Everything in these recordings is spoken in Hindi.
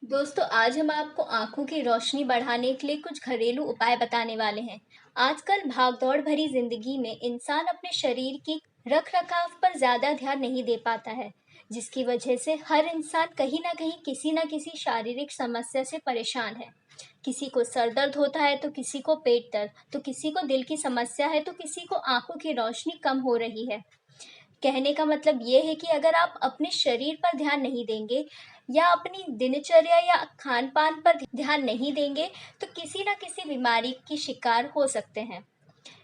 दोस्तों आज हम आपको आंखों की रोशनी बढ़ाने के लिए कुछ घरेलू उपाय बताने वाले हैं। आजकल भागदौड़ भरी जिंदगी में इंसान अपने शरीर की रखरखाव पर ज्यादा ध्यान नहीं दे पाता है, जिसकी वजह से हर इंसान कहीं ना कहीं किसी ना किसी शारीरिक समस्या से परेशान है। किसी को सर दर्द होता है तो किसी को पेट दर्द, तो किसी को दिल की समस्या है, तो किसी को आंखों की रोशनी कम हो रही है। कहने का मतलब ये है कि अगर आप अपने शरीर पर ध्यान नहीं देंगे या अपनी दिनचर्या या खान-पान पर ध्यान नहीं देंगे, तो किसी न किसी बीमारी की शिकार हो सकते हैं।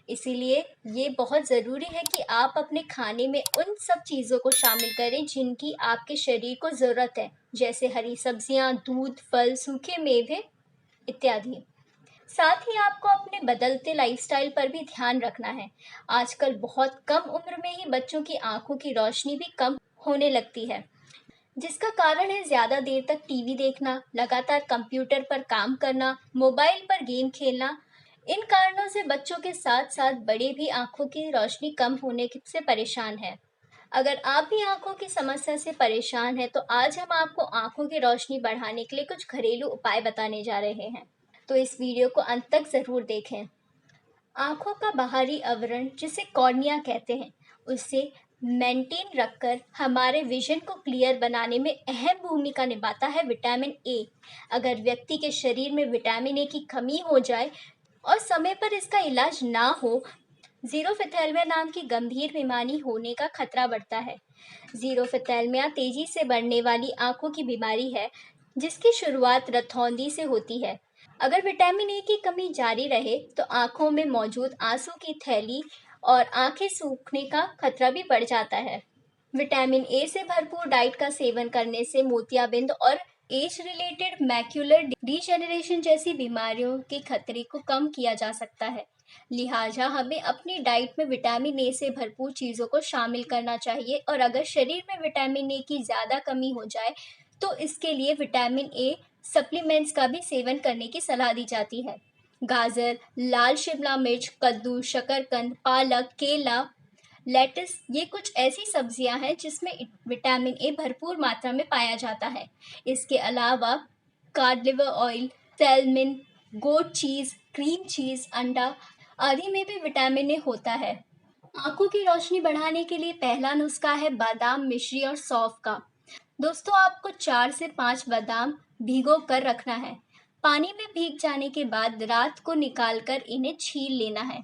इसीलिए ये बहुत ज़रूरी है कि आप अपने खाने में उन सब चीज़ों को शामिल करें जिनकी आपके शरीर को ज़रूरत है, जैसे हरी सब्जियाँ, दूध, फल, सूखे मेवे इत्यादि। साथ ही आपको अपने बदलते लाइफस्टाइल पर भी ध्यान रखना है। आजकल बहुत कम उम्र में ही बच्चों की आंखों की रोशनी भी कम होने लगती है, जिसका कारण है ज़्यादा देर तक टीवी देखना, लगातार कंप्यूटर पर काम करना, मोबाइल पर गेम खेलना। इन कारणों से बच्चों के साथ-साथ बड़े भी आंखों की रोशनी कम होने से परेशान हैं। अगर आप भी आंखों की समस्या से परेशान हैं, तो आज हम आपको आंखों की रोशनी बढ़ाने के लिए कुछ घरेलू उपाय बताने जा रहे हैं। तो इस वीडियो को अंत तक ज़रूर देखें। आँखों का बाहरी आवरण जिसे कॉर्निया कहते हैं, उसे मेंटेन रखकर हमारे विज़न को क्लियर बनाने में अहम भूमिका निभाता है विटामिन ए। अगर व्यक्ति के शरीर में विटामिन ए की कमी हो जाए और समय पर इसका इलाज ना हो, ज़ीरोफिथेल्मिया नाम की गंभीर बीमारी होने का खतरा बढ़ता है। ज़ीरोफिथेल्मिया तेजी से बढ़ने वाली आँखों की बीमारी है, जिसकी शुरुआत रतौंधी से होती है। अगर विटामिन ए की कमी जारी रहे, तो आँखों में मौजूद आंसू की थैली और आँखें सूखने का खतरा भी बढ़ जाता है। विटामिन ए से भरपूर डाइट का सेवन करने से मोतियाबिंद और एज रिलेटेड मैक्यूलर डिजेनरेशन जैसी बीमारियों के खतरे को कम किया जा सकता है। लिहाजा हमें अपनी डाइट में विटामिन ए से भरपूर चीज़ों को शामिल करना चाहिए, और अगर शरीर में विटामिन ए की ज़्यादा कमी हो जाए, तो इसके लिए विटामिन ए सप्लीमेंट्स का भी सेवन करने की सलाह दी जाती है। गाजर, लाल शिमला मिर्च, कद्दू, शकरकंद, पालक, केला, लेट्स ये कुछ ऐसी सब्जियां हैं जिसमें विटामिन ए भरपूर मात्रा में पाया जाता है। इसके अलावा कार्ड लिवर ऑयल, सैलमन, गोट चीज़, क्रीम चीज़, अंडा आदि में भी विटामिन ए होता है। आंखों की रोशनी बढ़ाने के लिए पहला नुस्खा है बादाम, मिश्री और सौंफ का। दोस्तों आपको 4 से 5 बादाम भिगो कर रखना है। पानी में भीग जाने के बाद रात को निकालकर इन्हें छील लेना है।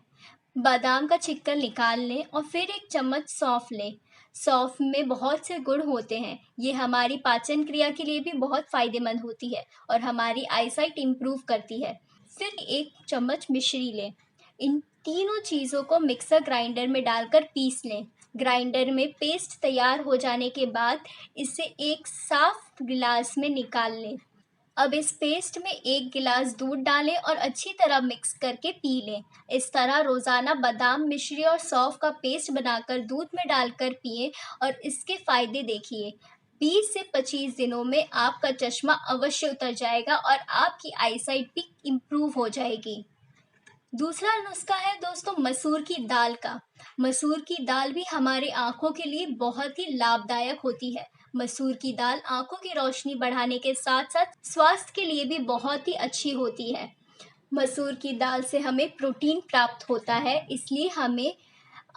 बादाम का छिक्कर निकाल लें और फिर 1 चम्मच सौंफ लें। सौंफ में बहुत से गुण होते हैं। ये हमारी पाचन क्रिया के लिए भी बहुत फायदेमंद होती है और हमारी आईसाइट इम्प्रूव करती है। फिर 1 चम्मच मिश्री लें। इन तीनों चीज़ों को मिक्सर ग्राइंडर में डालकर पीस लें। ग्राइंडर में पेस्ट तैयार हो जाने के बाद इसे एक साफ गिलास में निकाल लें। अब इस पेस्ट में 1 गिलास दूध डालें और अच्छी तरह मिक्स करके पी लें। इस तरह रोज़ाना बादाम, मिश्री और सौंफ का पेस्ट बनाकर दूध में डालकर पिएं और इसके फ़ायदे देखिए। 20 से 25 दिनों में आपका चश्मा अवश्य उतर जाएगा और आपकी आईसाइट भी इम्प्रूव हो जाएगी। दूसरा नुस्खा है दोस्तों मसूर की दाल का। मसूर की दाल भी हमारी आँखों के लिए बहुत ही लाभदायक होती है। मसूर की दाल आँखों की रोशनी बढ़ाने के साथ-साथ स्वास्थ्य के लिए भी बहुत ही अच्छी होती है। मसूर की दाल से हमें प्रोटीन प्राप्त होता है, इसलिए हमें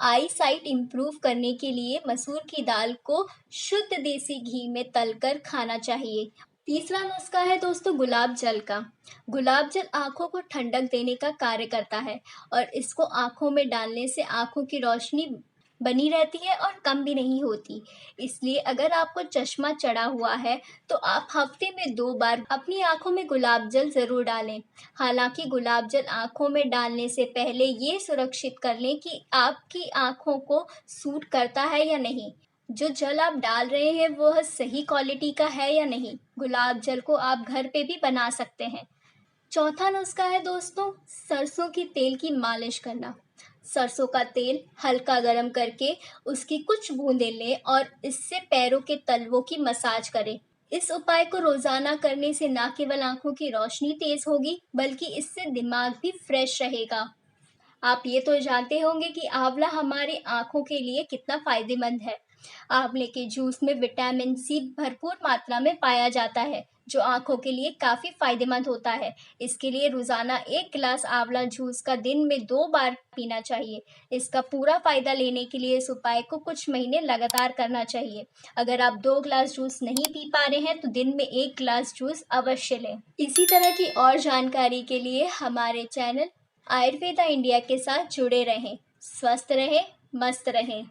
आई साइट इम्प्रूव करने के लिए मसूर की दाल को शुद्ध देसी घी में तलकर खाना चाहिए। तीसरा नुस्खा है दोस्तों गुलाब जल का। गुलाब जल आँखों को ठंडक देने का कार्य करता है और इसको आँखों में डालने से आँखों की रोशनी बनी रहती है और कम भी नहीं होती। इसलिए अगर आपको चश्मा चढ़ा हुआ है, तो आप हफ्ते में 2 बार अपनी आँखों में गुलाब जल ज़रूर डालें। हालाँकि गुलाब जल आँखों में डालने से पहले ये सुरक्षित कर लें कि आपकी आँखों को सूट करता है या नहीं। जो जल आप डाल रहे हैं वह सही क्वालिटी का है या नहीं। गुलाब जल को आप घर पे भी बना सकते हैं। चौथा नुस्खा है दोस्तों सरसों की तेल की मालिश करना। सरसों का तेल हल्का गरम करके उसकी कुछ बूंदें लें और इससे पैरों के तलवों की मसाज करें। इस उपाय को रोजाना करने से न केवल आंखों की रोशनी तेज होगी, बल्कि इससे दिमाग भी फ्रेश रहेगा। आप ये तो जानते होंगे कि आंवला हमारी आंखों के लिए कितना फायदेमंद है। आंवले के जूस में विटामिन सी भरपूर मात्रा में पाया जाता है, जो आंखों के लिए काफी फायदेमंद होता है। इसके लिए रोजाना 1 गिलास आंवला जूस का दिन में 2 बार पीना चाहिए। इसका पूरा फायदा लेने के लिए इस उपाय को कुछ महीने लगातार करना चाहिए। अगर आप 2 गिलास जूस नहीं पी पा रहे हैं तो दिन में 1 गिलास जूस अवश्य लें। इसी तरह की और जानकारी के लिए हमारे चैनल आयुर्वेदा इंडिया के साथ जुड़े रहें। स्वस्थ रहें, मस्त रहें।